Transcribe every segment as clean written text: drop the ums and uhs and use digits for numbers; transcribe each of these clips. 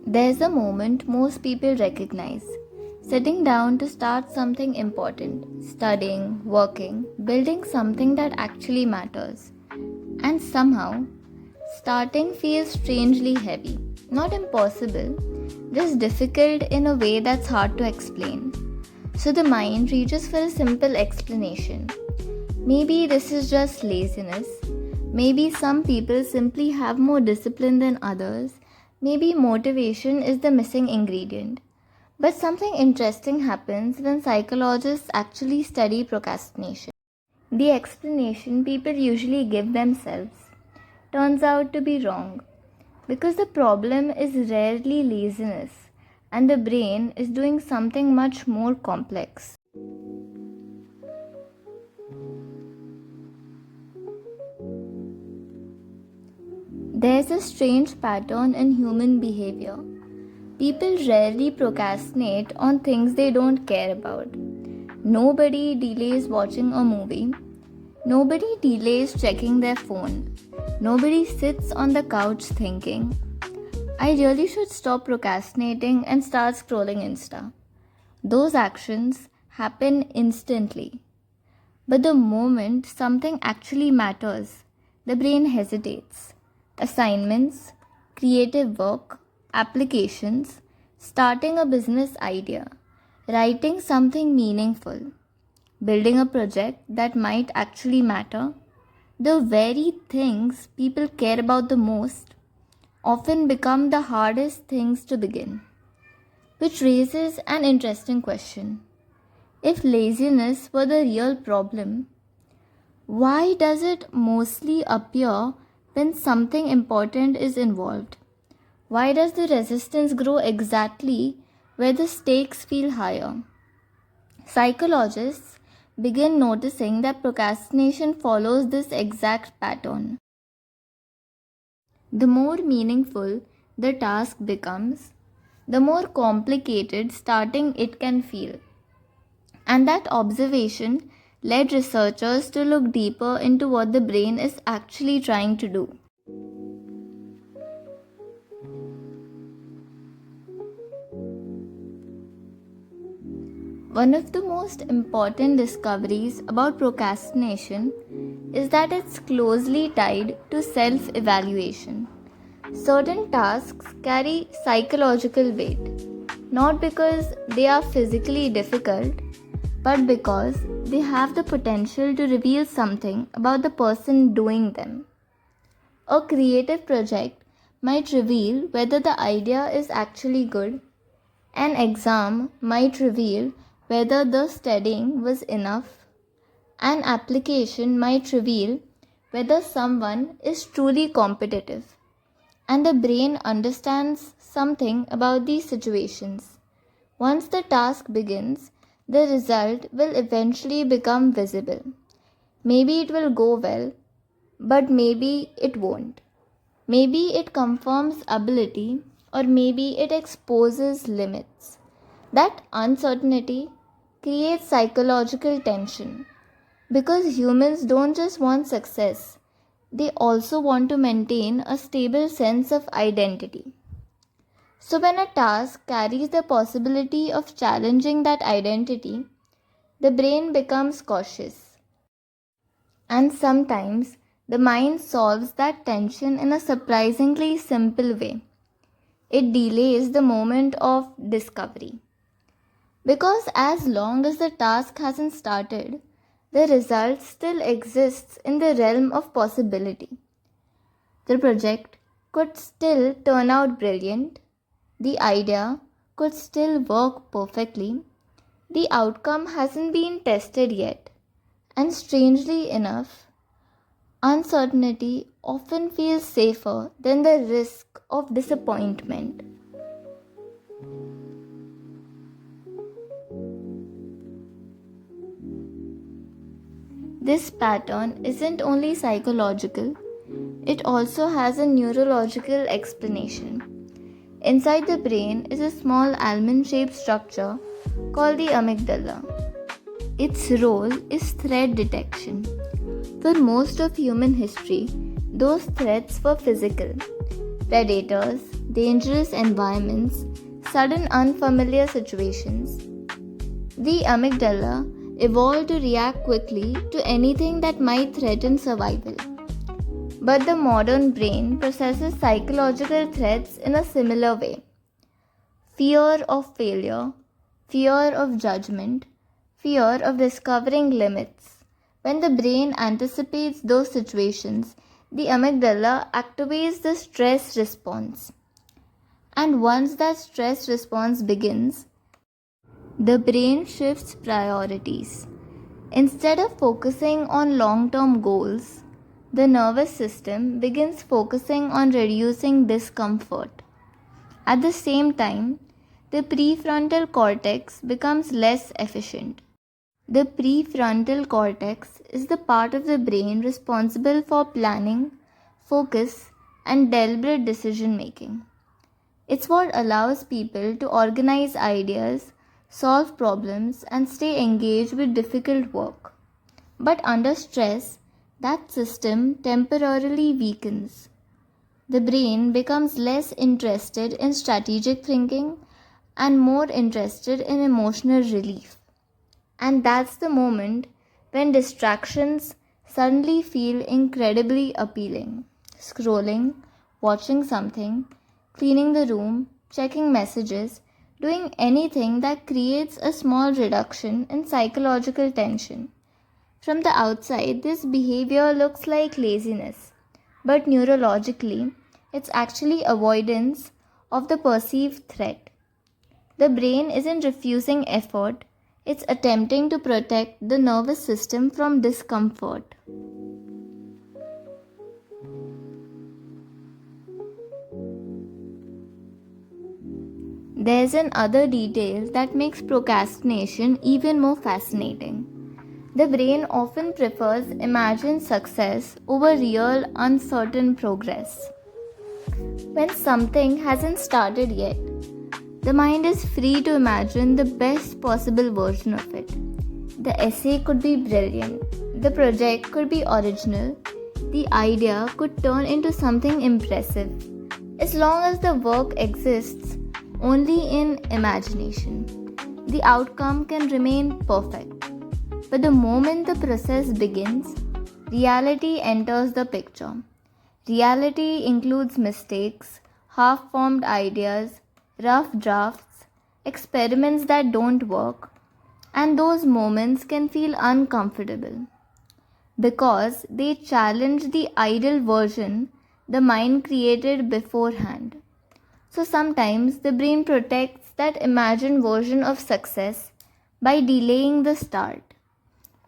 There's a moment most people recognize: sitting down to start something important, studying, working, building something that actually matters. And somehow, starting feels strangely heavy. Not impossible, just difficult in a way that's hard to explain. So the mind reaches for a simple explanation. Maybe this is just laziness. Maybe some people simply have more discipline than others. Maybe motivation is the missing ingredient. But something interesting happens when psychologists actually study procrastination. The explanation people usually give themselves turns out to be wrong, because the problem is rarely laziness and the brain is doing something much more complex. There's a strange pattern in human behavior. People rarely procrastinate on things they don't care about. Nobody delays watching a movie. Nobody delays checking their phone. Nobody sits on the couch thinking, I really should stop procrastinating and start scrolling Insta. Those actions happen instantly. But the moment something actually matters, the brain hesitates. Assignments, creative work, applications, starting a business idea, writing something meaningful, building a project that might actually matter, the very things people care about the most often become the hardest things to begin. Which raises an interesting question. If laziness were the real problem, why does it mostly appear when something important is involved? Why does the resistance grow exactly where the stakes feel higher? Psychologists begin noticing that procrastination follows this exact pattern. The more meaningful the task becomes, the more complicated starting it can feel. And that observation led researchers to look deeper into what the brain is actually trying to do. One of the most important discoveries about procrastination is that it's closely tied to self-evaluation. Certain tasks carry psychological weight, not because they are physically difficult, but because they have the potential to reveal something about the person doing them. A creative project might reveal whether the idea is actually good. An exam might reveal whether the studying was enough. An application might reveal whether someone is truly competitive. And the brain understands something about these situations. Once the task begins, the result will eventually become visible. Maybe it will go well, but maybe it won't. Maybe it confirms ability, or maybe it exposes limits. That uncertainty creates psychological tension because humans don't just want success, they also want to maintain a stable sense of identity. So, when a task carries the possibility of challenging that identity, the brain becomes cautious. And sometimes the mind solves that tension in a surprisingly simple way. It delays the moment of discovery. Because as long as the task hasn't started, the result still exists in the realm of possibility. The project could still turn out brilliant. The idea could still work perfectly. The outcome hasn't been tested yet. And strangely enough, uncertainty often feels safer than the risk of disappointment. This pattern isn't only psychological, it also has a neurological explanation. Inside the brain is a small almond shaped structure called the amygdala. Its role is threat detection. For most of human history, those threats were physical: predators, dangerous environments, sudden unfamiliar situations. The amygdala evolved to react quickly to anything that might threaten survival. But the modern brain processes psychological threats in a similar way: fear of failure, fear of judgment, fear of discovering limits. When the brain anticipates those situations, the amygdala activates the stress response. And once that stress response begins, the brain shifts priorities. Instead of focusing on long term goals, the nervous system begins focusing on reducing discomfort. At the same time, the prefrontal cortex becomes less efficient. The prefrontal cortex is the part of the brain responsible for planning, focus, and deliberate decision making. It's what allows people to organize ideas, solve problems, and stay engaged with difficult work. But under stress, that system temporarily weakens. The brain becomes less interested in strategic thinking and more interested in emotional relief. And that's the moment when distractions suddenly feel incredibly appealing. Scrolling, watching something, cleaning the room, checking messages, doing anything that creates a small reduction in psychological tension. From the outside, this behavior looks like laziness, but neurologically, it's actually avoidance of the perceived threat. The brain isn't refusing effort, it's attempting to protect the nervous system from discomfort. There's another detail that makes procrastination even more fascinating. The brain often prefers imagined success over real, uncertain progress. When something hasn't started yet, the mind is free to imagine the best possible version of it. The essay could be brilliant, the project could be original, the idea could turn into something impressive, as long as the work exists only in imagination. The outcome can remain perfect. But the moment the process begins, reality enters the picture. Reality includes mistakes, half-formed ideas, rough drafts, experiments that don't work, and those moments can feel uncomfortable because they challenge the ideal version the mind created beforehand. So sometimes the brain protects that imagined version of success by delaying the start.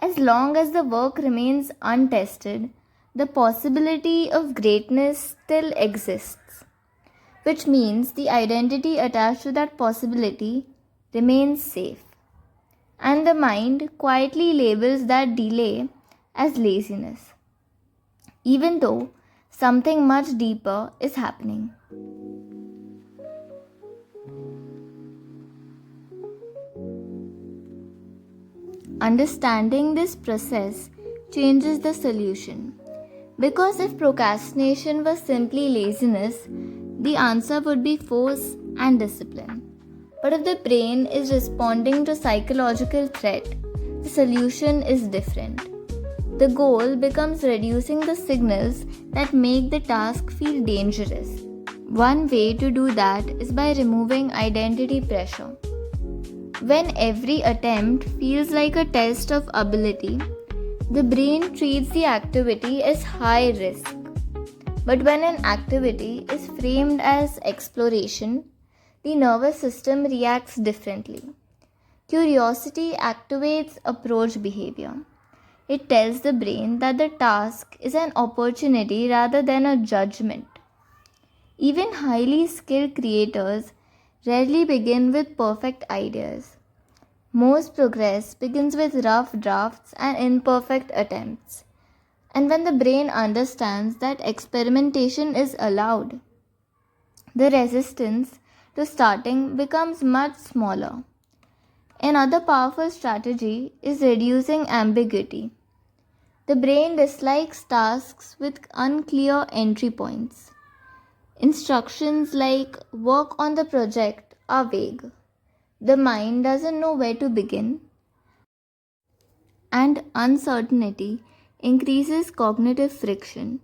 As long as the work remains untested, the possibility of greatness still exists, which means the identity attached to that possibility remains safe. And the mind quietly labels that delay as laziness, even though something much deeper is happening. Understanding this process changes the solution. Because if procrastination was simply laziness, the answer would be force and discipline. But if the brain is responding to psychological threat, the solution is different. The goal becomes reducing the signals that make the task feel dangerous. One way to do that is by removing identity pressure. When every attempt feels like a test of ability, the brain treats the activity as high risk. But when an activity is framed as exploration, the nervous system reacts differently. Curiosity activates approach behavior. It tells the brain that the task is an opportunity rather than a judgment. Even highly skilled creators rarely begin with perfect ideas. Most progress begins with rough drafts and imperfect attempts. And when the brain understands that experimentation is allowed, the resistance to starting becomes much smaller. Another powerful strategy is reducing ambiguity. The brain dislikes tasks with unclear entry points. Instructions like work on the project are vague. The mind doesn't know where to begin, and uncertainty increases cognitive friction.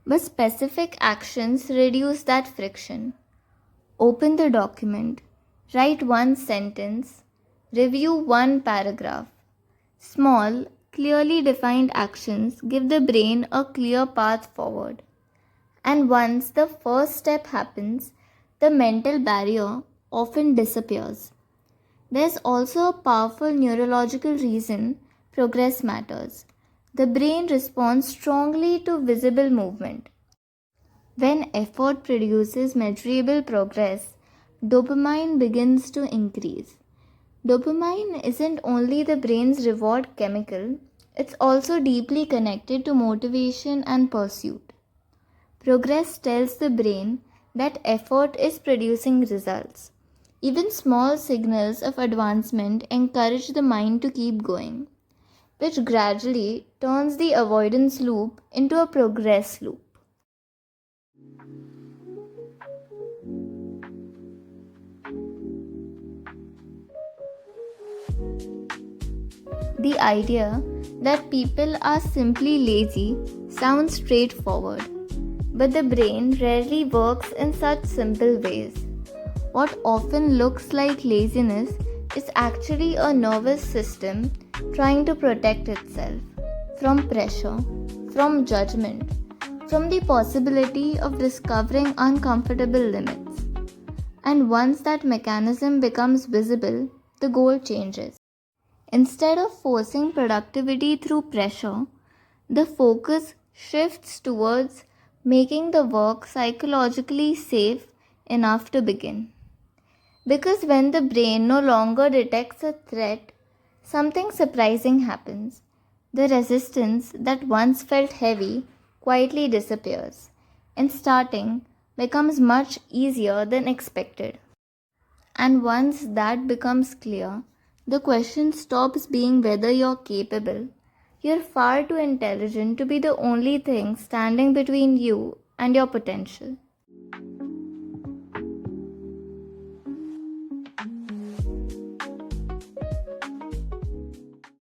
But specific actions reduce that friction. Open the document, write one sentence, review one paragraph. Small, clearly defined actions give the brain a clear path forward. And once the first step happens, the mental barrier often disappears. There's also a powerful neurological reason progress matters. The brain responds strongly to visible movement. When effort produces measurable progress, dopamine begins to increase. Dopamine isn't only the brain's reward chemical, it's also deeply connected to motivation and pursuit. Progress tells the brain that effort is producing results. Even small signals of advancement encourage the mind to keep going, which gradually turns the avoidance loop into a progress loop. The idea that people are simply lazy sounds straightforward, but the brain rarely works in such simple ways. What often looks like laziness is actually a nervous system trying to protect itself from pressure, from judgment, from the possibility of discovering uncomfortable limits. And once that mechanism becomes visible, the goal changes. Instead of forcing productivity through pressure, the focus shifts towards making the work psychologically safe enough to begin. Because when the brain no longer detects a threat, something surprising happens. The resistance that once felt heavy quietly disappears, and starting becomes much easier than expected. And once that becomes clear, the question stops being whether you're capable. You're far too intelligent to be the only thing standing between you and your potential.